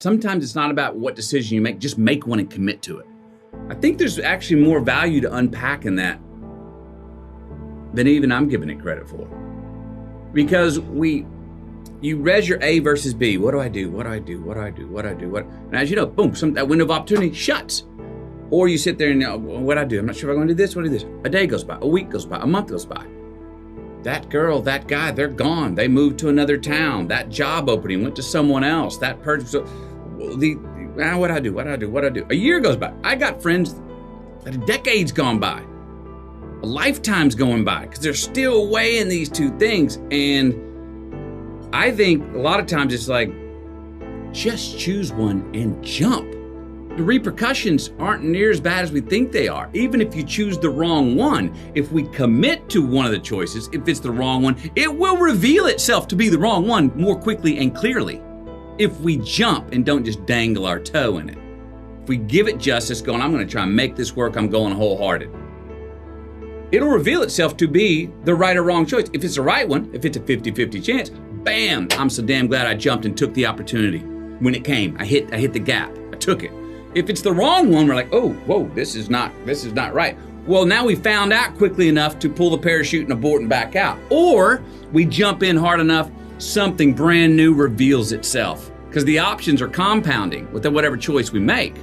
Sometimes it's not about what decision you make, just make one and commit to it. I think there's actually more value to unpack in that than even I'm giving it credit for. Because you measure A versus B. What do I do? What do I do? What do I do? What do I do? And as you know, boom, that window of opportunity shuts. Or you sit there and, what do I do? I'm not sure if I'm going to do this. What do I do this? A day goes by, a week goes by, a month goes by. That girl, that guy, they're gone. They moved to another town. That job opening went to someone else. That person, what do I do? What do I do? What do I do? A year goes by. I got friends that a decade's gone by. A lifetime's going by because they're still weighing these two things. And I think a lot of times it's like, just choose one and jump. The repercussions aren't near as bad as we think they are. Even if you choose the wrong one, if we commit to one of the choices, if it's the wrong one, it will reveal itself to be the wrong one more quickly and clearly. If we jump and don't just dangle our toe in it. If we give it justice, going, I'm going to try and make this work, I'm going wholehearted. It'll reveal itself to be the right or wrong choice. If it's the right one, if it's a 50-50 chance, bam, I'm so damn glad I jumped and took the opportunity. When it came, I hit the gap, I took it. If it's the wrong one, we're like, oh, whoa, this is not right. Well, now we found out quickly enough to pull the parachute and abort and back out. Or we jump in hard enough, something brand new reveals itself. Because the options are compounding with whatever choice we make.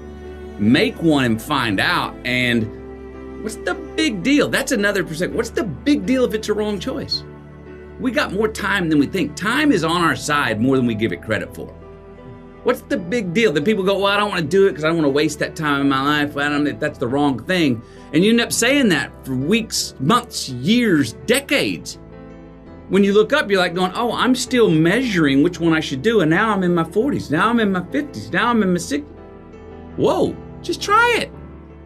Make one and find out, and what's the big deal? That's another percent. What's the big deal if it's a wrong choice? We got more time than we think. Time is on our side more than we give it credit for. What's the big deal? That people go, well, I don't want to do it because I don't want to waste that time in my life. I don't know if that's the wrong thing. And you end up saying that for weeks, months, years, decades. When you look up, you're like going, oh, I'm still measuring which one I should do. And now I'm in my 40s. Now I'm in my 50s. Now I'm in my 60s. Whoa, just try it.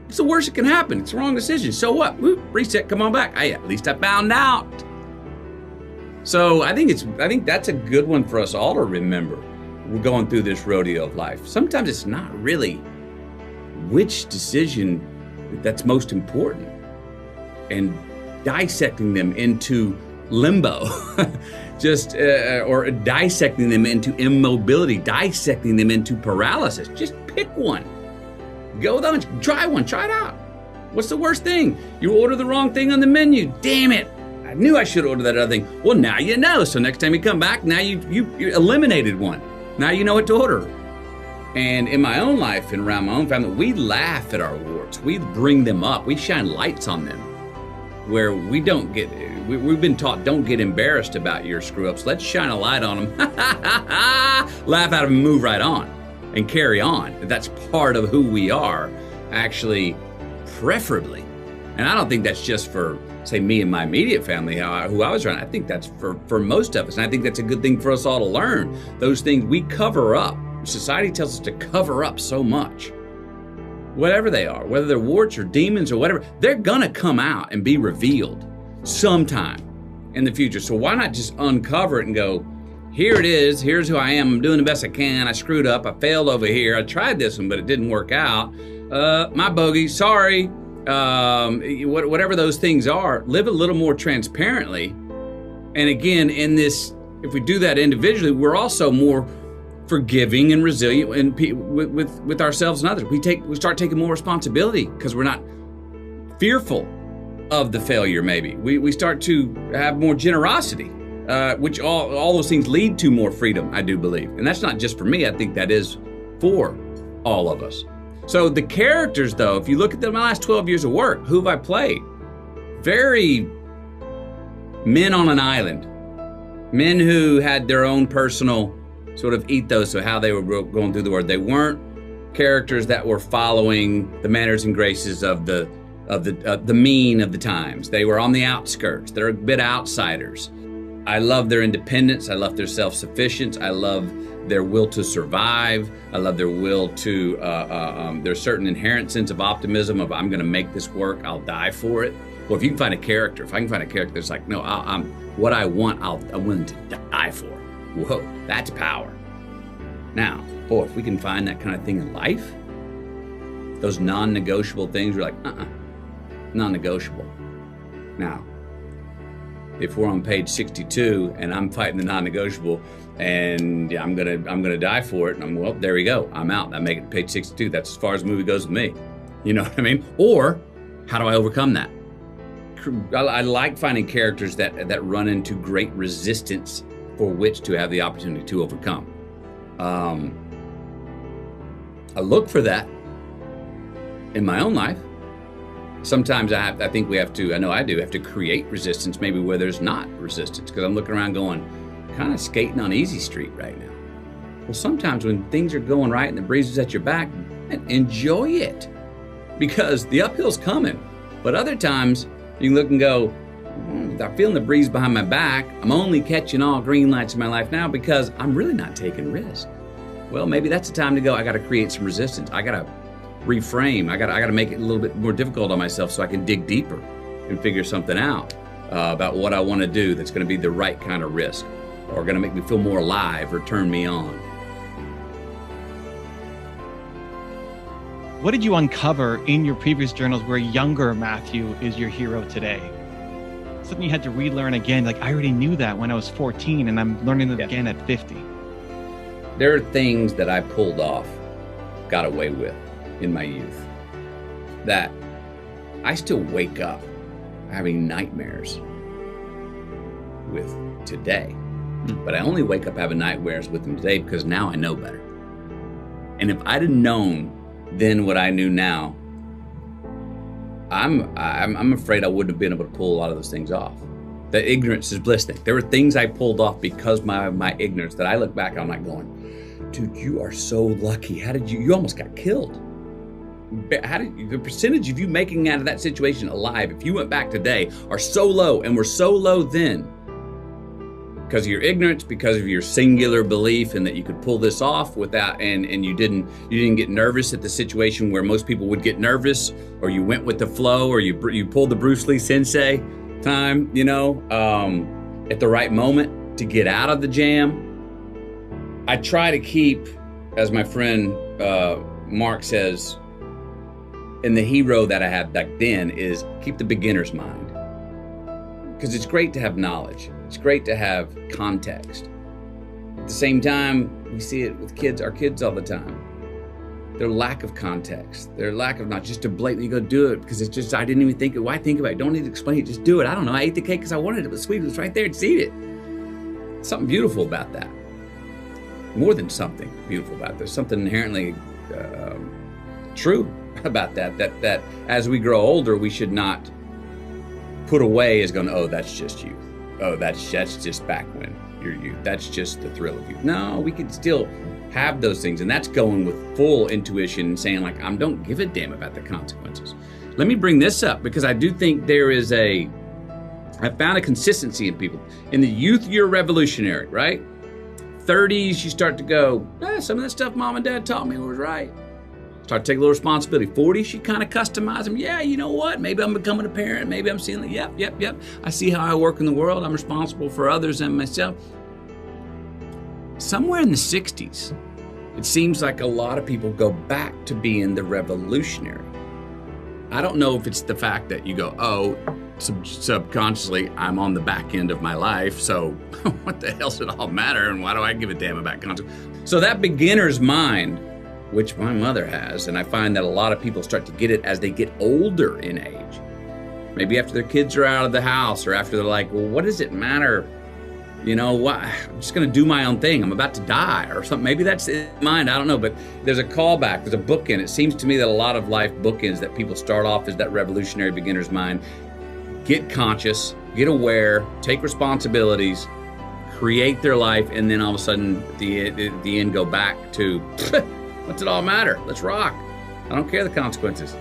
It's the worst that can happen. It's the wrong decision. So what? Whoop, reset, come on back. Hey, at least I found out. So I think that's a good one for us all to remember. We're going through this rodeo of life. Sometimes it's not really which decision that's most important, and dissecting them into limbo, or dissecting them into immobility, dissecting them into paralysis. Just pick one. Go with them, try one, try it out. What's the worst thing? You order the wrong thing on the menu. Damn it. I knew I should order that other thing. Well, now you know. So next time you come back, now you eliminated one. Now you know what to order. And in my own life and around my own family, we laugh at our warts. We bring them up. We shine lights on them. Where we've been taught, don't get embarrassed about your screw-ups. Let's shine a light on them. Laugh at them and move right on and carry on. That's part of who we are, actually, preferably. And I don't think that's just for, say, me and my immediate family, who I was around. I think that's for most of us. And I think that's a good thing for us all to learn. Those things we cover up. Society tells us to cover up so much. Whatever they are, whether they're warts or demons or whatever, they're gonna come out and be revealed sometime in the future. So why not just uncover it and go, here it is, here's who I am, I'm doing the best I can, I screwed up, I failed over here, I tried this one, but it didn't work out. My bogey, sorry. Whatever those things are, live a little more transparently. And again, in this, if we do that individually, we're also more forgiving and resilient and with ourselves and others. We start taking more responsibility because we're not fearful of the failure. Maybe we start to have more generosity, which all those things lead to more freedom, I do believe. And that's not just for me. I think that is for all of us. So the characters, though, if you look at my last 12 years of work, who have I played? Very men on an island. Men who had their own personal sort of ethos of how they were going through the world. They weren't characters that were following the manners and graces of the mean of the times. They were on the outskirts. They're a bit outsiders. I love their independence. I love their self-sufficiency. I love their will to survive. I love their will to, there's certain inherent sense of optimism of I'm gonna make this work, I'll die for it. Well, if you can find a character, if I can find a character that's like, no, what I want, I'm willing to die for. Whoa, that's power. Now, boy, if we can find that kind of thing in life, those non-negotiable things, we're like, non-negotiable. Now, if we're on page 62 and I'm fighting the non-negotiable and I'm gonna die for it, and well, there we go, I'm out. I make it to page 62. That's as far as the movie goes with me. You know what I mean? Or how do I overcome that? I like finding characters that run into great resistance for which to have the opportunity to overcome. I look for that in my own life. Sometimes I think we have to, I know I do, have to create resistance maybe where there's not resistance, because I'm looking around going, kind of skating on easy street right now. Well, sometimes when things are going right and the breeze is at your back, enjoy it, because the uphill's coming. But other times you can look and go, I'm feeling the breeze behind my back. I'm only catching all green lights in my life now because I'm really not taking risks. Well, maybe that's the time to go, I got to create some resistance. I got to reframe. I got to make it a little bit more difficult on myself so I can dig deeper and figure something out about what I want to do that's going to be the right kind of risk, or going to make me feel more alive or turn me on. What did you uncover in your previous journals where younger Matthew is your hero today? Something you had to relearn again, like I already knew that when I was 14 and I'm learning it again at 50. There are things that I pulled off, got away with in my youth, that I still wake up having nightmares with today. But I only wake up having nightmares with them today because now I know better. And if I'd have known then what I knew now, I'm afraid I wouldn't have been able to pull a lot of those things off. The ignorance is bliss thing. There were things I pulled off because my ignorance that I look back, I'm like going, dude, you are so lucky. How did you almost got killed. The percentage of you making out of that situation alive, if you went back today, are so low, and were so low then because of your ignorance, because of your singular belief in that you could pull this off without, and you didn't get nervous at the situation where most people would get nervous, or you went with the flow, or you pulled the Bruce Lee sensei time, at the right moment to get out of the jam. I try to keep, as my friend Mark says, and the hero that I had back then is keep the beginner's mind. Because it's great to have knowledge. It's great to have context. At the same time, we see it with our kids all the time. Their lack of context, their lack of not just to blatantly go do it because it's just, I didn't even think it. Why think about it? Don't need to explain it. Just do it. I don't know. I ate the cake because I wanted it. It was sweet. It was right there. Just eat it. Something beautiful about that. More than something beautiful about it. There's something inherently true about that as we grow older, we should not put away as going, oh, that's just youth. Oh, that's just back when you're youth. That's just the thrill of youth. No, we can still have those things, and that's going with full intuition and saying, like, I don't give a damn about the consequences. Let me bring this up because I do think I found a consistency in people. In the youth, you're revolutionary, right? 30s, you start to go, some of that stuff mom and dad taught me was right. Start to take a little responsibility. 40s, you kind of customize them. Yeah, you know what? Maybe I'm becoming a parent. Maybe I'm seeing, yep. I see how I work in the world. I'm responsible for others and myself. Somewhere in the 60s, it seems like a lot of people go back to being the revolutionary. I don't know if it's the fact that you go, oh, subconsciously, I'm on the back end of my life, so what the hell should it all matter, and why do I give a damn about consequences? So that beginner's mind, which my mother has, and I find that a lot of people start to get it as they get older in age. Maybe after their kids are out of the house, or after they're like, well, what does it matter? I'm just going to do my own thing. I'm about to die or something. Maybe that's in mind. I don't know. But there's a callback. There's a bookend. It seems to me that a lot of life bookends that people start off as that revolutionary beginner's mind. Get conscious, get aware, take responsibilities, create their life, and then all of a sudden at the end go back to, what's it all matter? Let's rock. I don't care the consequences.